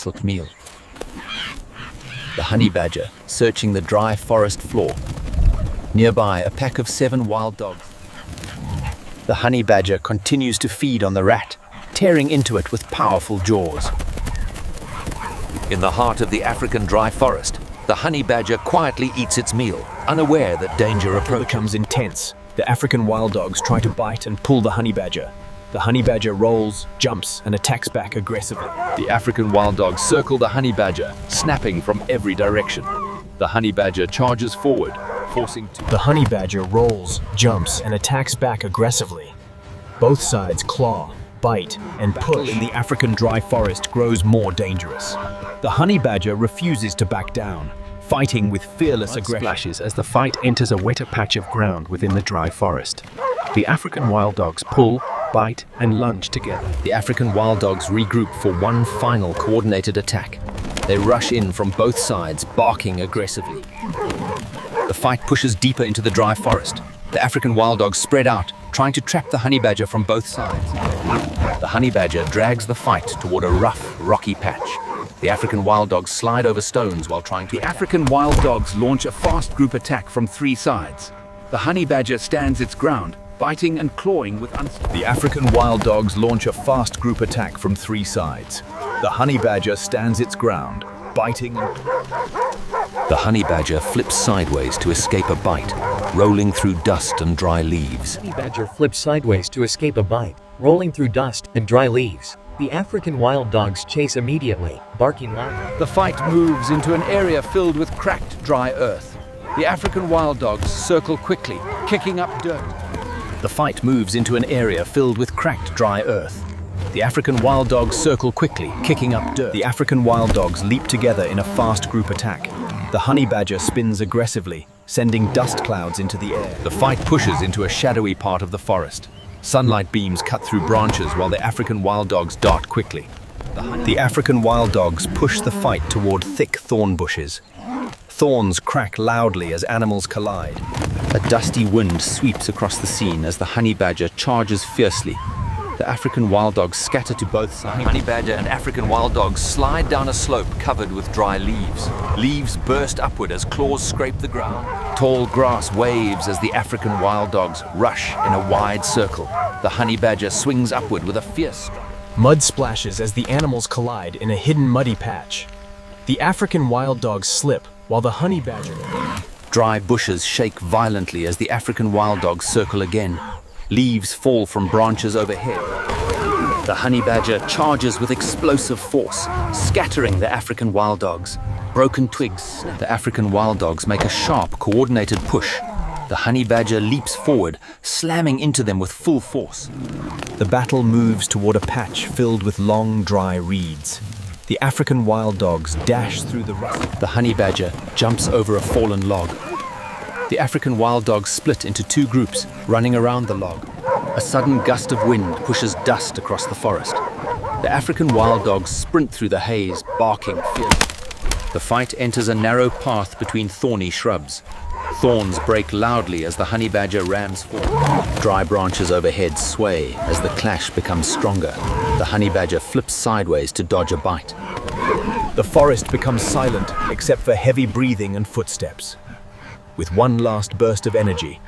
morsel meal. The honey badger searching the dry forest floor. Nearby, a pack of 7 wild dogs. The honey badger continues to feed on the rat, tearing into it with powerful jaws. In the heart of the African dry forest, the honey badger quietly eats its meal, unaware that danger approaches. Becomes intense. The African wild dogs try to bite and pull the honey badger. The honey badger rolls, jumps, and attacks back aggressively. The African wild dogs circle the honey badger, snapping from every direction. The honey badger charges forward, forcing to... The honey badger rolls, jumps, and attacks back aggressively. Both sides claw, bite, and push. In the African dry forest grows more dangerous. The honey badger refuses to back down, fighting with fearless aggression. Splashes as the fight enters a wetter patch of ground within the dry forest. The African wild dogs pull, bite, and lunge together. The African wild dogs regroup for one final coordinated attack. They rush in from both sides, barking aggressively. The fight pushes deeper into the dry forest. The African wild dogs spread out, trying to trap the honey badger from both sides. The honey badger drags the fight toward a rough, rocky patch. The African wild dogs slide over stones while trying to... The African wild dogs launch a fast group attack from 3 sides. The honey badger stands its ground, biting and clawing with The African wild dogs launch a fast group attack from 3 sides. The honey badger stands its ground, biting and... The honey badger flips sideways to escape a bite, rolling through dust and dry leaves. The honey badger flips sideways to escape a bite, rolling through dust and dry leaves. The African wild dogs chase immediately, barking loudly. The fight moves into an area filled with cracked, dry earth. The African wild dogs circle quickly, kicking up dirt. The fight moves into an area filled with cracked, dry earth. The African wild dogs circle quickly, kicking up dirt. The African wild dogs leap together in a fast group attack. The honey badger spins aggressively, sending dust clouds into the air. The fight pushes into a shadowy part of the forest. Sunlight beams cut through branches while the African wild dogs dart quickly. The African wild dogs push the fight toward thick thorn bushes. Thorns crack loudly as animals collide. A dusty wind sweeps across the scene as the honey badger charges fiercely. The African wild dogs scatter to both sides. Honey badger and African wild dogs slide down a slope covered with dry leaves. Leaves burst upward as claws scrape the ground. Tall grass waves as the African wild dogs rush in a wide circle. The honey badger swings upward with a fierce... Mud splashes as the animals collide in a hidden muddy patch. The African wild dogs slip while the honey badger... Dry bushes shake violently as the African wild dogs circle again. Leaves fall from branches overhead. The honey badger charges with explosive force, scattering the African wild dogs. Broken twigs. The African wild dogs make a sharp, coordinated push. The honey badger leaps forward, slamming into them with full force. The battle moves toward a patch filled with long, dry reeds. The African wild dogs dash through the rust. The honey badger jumps over a fallen log. The African wild dogs split into 2 groups, running around the log. A sudden gust of wind pushes dust across the forest. The African wild dogs sprint through the haze, barking fiercely. The fight enters a narrow path between thorny shrubs. Thorns break loudly as the honey badger rams forward. Dry branches overhead sway as the clash becomes stronger. The honey badger flips sideways to dodge a bite. The forest becomes silent except for heavy breathing and footsteps. With one last burst of energy,